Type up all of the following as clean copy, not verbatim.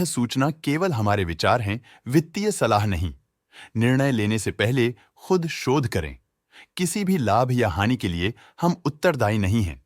सूचना केवल हमारे विचार हैं, वित्तीय सलाह नहीं। निर्णय लेने से पहले खुद शोध करें। किसी भी लाभ या हानि के लिए हम उत्तरदायी नहीं हैं।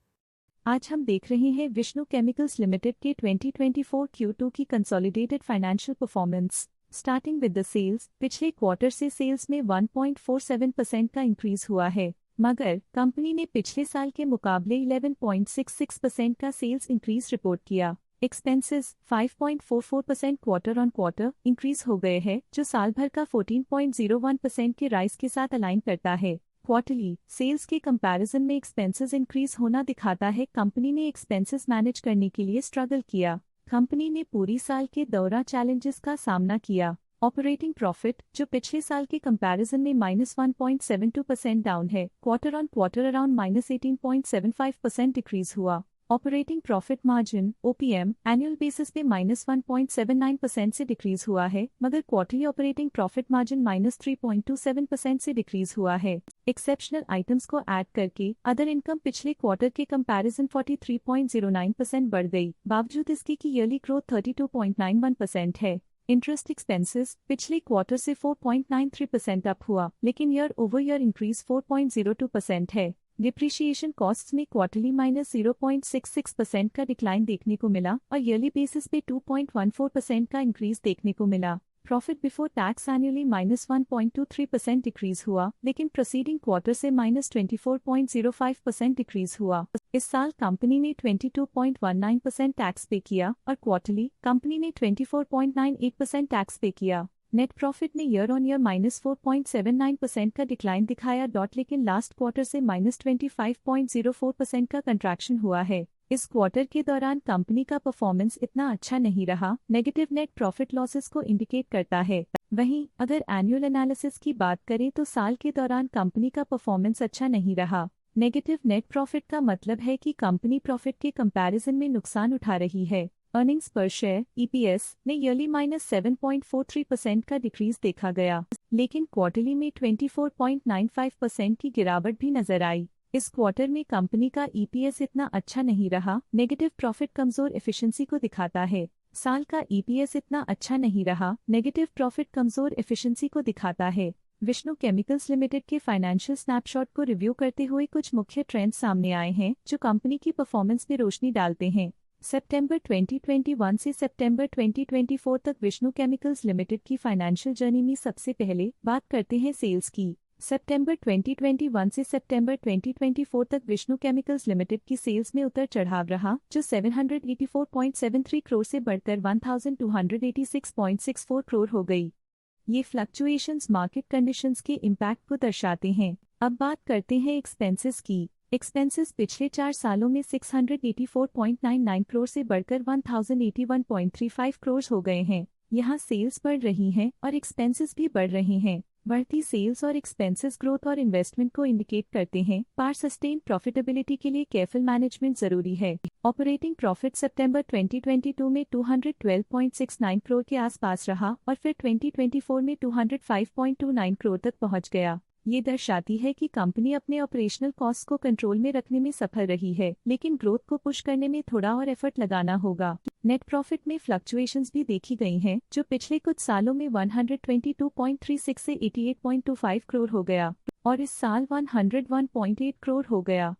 आज हम देख रहे हैं विष्णु केमिकल्स लिमिटेड के 2024 Q2 की consolidated financial performance. Starting with the sales, पिछले क्वार्टर से सेल्स में 1.47% का इंक्रीज हुआ है, मगर कंपनी ने पिछले साल के मुकाबले 11.66% का सेल्स इंक्रीज रिपोर्ट किया। Expenses 5.44% quarter on quarter increase हो गए हैं, जो साल भर का 14.01% के राइज के साथ अलाइन करता है। क्वार्टरली सेल्स के कंपैरिजन में एक्सपेंसेस इंक्रीज होना दिखाता है कंपनी ने एक्सपेंसेस मैनेज करने के लिए स्ट्रगल किया। कंपनी ने पूरी साल के दौरान चैलेंजेस का सामना किया। ऑपरेटिंग प्रॉफिट, जो पिछले साल के कंपैरिजन में -1.72% डाउन है, quarter on quarter around -18.75% decrease हुआ। Operating profit margin (OPM) annual basis पे -1.79% से डिक्रीज हुआ है, मगर क्वार्टरली ऑपरेटिंग प्रॉफिट मार्जिन -3.27% से डिक्रीज हुआ है। एक्सेप्शनल आइटम्स को ऐड करके अदर इनकम पिछले क्वार्टर के कंपैरिजन 43.09% बढ़ गई, बावजूद इसकी कि ईयरली ग्रोथ 32.91% है। इंटरेस्ट एक्सपेंसेस पिछले क्वार्टर से 4.93% अप हुआ, लेकिन ईयर ओवर ईयर इंक्रीज 4.02% है। डिप्रिशिएशन कॉस्ट्स में क्वार्टरली -0.66% का डिक्लाइन देखने को मिला और ईयरली बेसिस पे 2.14% का इंक्रीज देखने को मिला। Profit before tax annually -1.23% decrease हुआ, लेकिन प्रोसीडिंग क्वार्टर से -24.05% डिक्रीज हुआ। इस साल कंपनी ने 22.19% टैक्स पे किया और क्वार्टरली कंपनी ने 24.98% टैक्स पे किया। नेट प्रॉफिट ने ईयर ऑन ईयर -4.79% का डिक्लाइन दिखाया, लेकिन लास्ट क्वार्टर से -25.04% का कंट्रैक्शन हुआ है। इस क्वार्टर के दौरान कंपनी का परफॉर्मेंस इतना अच्छा नहीं रहा, नेगेटिव नेट प्रॉफिट लॉसेस को इंडिकेट करता है। वहीं अगर एनुअल एनालिसिस की बात करें तो साल के दौरान कंपनी का परफॉर्मेंस अच्छा नहीं रहा। नेगेटिव नेट प्रॉफिट का मतलब है कि कंपनी प्रॉफिट के कंपैरिजन में नुकसान उठा रही है। अर्निंग्स पर शेयर (EPS) ने ईयरली -7.43% का डिक्रीज देखा गया, लेकिन क्वार्टरली में 24.95% की गिरावट भी नजर आई। इस क्वार्टर में कंपनी का EPS इतना अच्छा नहीं रहा, नेगेटिव प्रॉफिट कमजोर एफिशिएंसी को दिखाता है। साल का EPS इतना अच्छा नहीं रहा, नेगेटिव प्रॉफिट कमजोर एफिशिएंसी को दिखाता है। विष्णु केमिकल्स लिमिटेड के फाइनेंशियल स्नैपशॉट को रिव्यू करते हुए कुछ मुख्य ट्रेंड्स सामने आए हैं, जो कंपनी की परफॉर्मेंस में रोशनी डालते हैं। सितंबर 2021 से सितंबर 2024 तक विष्णु केमिकल्स लिमिटेड की फाइनेंशियल जर्नी में सबसे पहले बात करते हैं सेल्स की। सितंबर 2021 से सितंबर 2024 तक विष्णु केमिकल्स लिमिटेड की सेल्स में उतर चढ़ाव रहा, जो 784.73 करोड़ से बढ़कर 1286.64 करोड़ हो गई। ये फ्लक्चुएशंस मार्केट कंडीशंस के इम्पैक्ट को दर्शाते हैं। अब बात करते हैं एक्सपेंसेस की। एक्सपेंसेस पिछले 4 सालों में 684.99 करोड़ से बढ़कर 1081.35 करोड़ हो गए हैं। यहाँ सेल्स बढ़ रही हैं और एक्सपेंसेस भी बढ़ रहे हैं। बढ़ती सेल्स और एक्सपेंसेस ग्रोथ और इन्वेस्टमेंट को इंडिकेट करते हैं, पर सस्टेन प्रॉफिटेबिलिटी के लिए केयरफुल मैनेजमेंट जरूरी है। ऑपरेटिंग प्रॉफिट सितंबर 2022 में 212.69 करोड़ के आसपास रहा और फिर 2024 में 205.29 करोड़ तक पहुंच गया। ये दर्शाती है कि कंपनी अपने ऑपरेशनल कॉस्ट को कंट्रोल में रखने में सफल रही है, लेकिन ग्रोथ को पुश करने में थोड़ा और एफर्ट लगाना होगा। नेट प्रॉफिट में फ्लक्चुएशंस भी देखी गई हैं, जो पिछले कुछ सालों में 122.36 से 88.25 करोड़ हो गया और इस साल 101.8 करोड़ हो गया।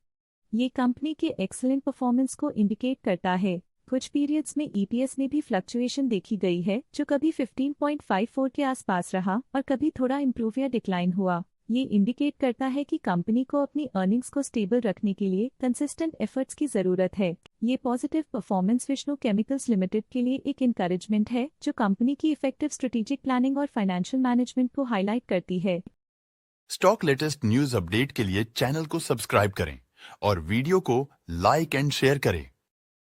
ये कंपनी के एक्सीलेंट परफॉर्मेंस को इंडिकेट करता है। कुछ पीरियड्स में EPS में भी फ्लक्चुएशन देखी गई है, जो कभी 15.54 के आसपास रहा और कभी थोड़ा इम्प्रूव या डिक्लाइन हुआ। ये इंडिकेट करता है कि कंपनी को अपनी अर्निंग्स को स्टेबल रखने के लिए कंसिस्टेंट एफर्ट्स की जरूरत है। ये positive performance Vishnu chemicals limited के लिए एक एनकरेजमेंट है, जो कंपनी की इफेक्टिव स्ट्रेटेजिक प्लानिंग और फाइनेंशियल मैनेजमेंट को हाईलाइट करती है। स्टॉक लेटेस्ट न्यूज अपडेट के लिए चैनल को सब्सक्राइब करें और वीडियो को लाइक एंड शेयर करें।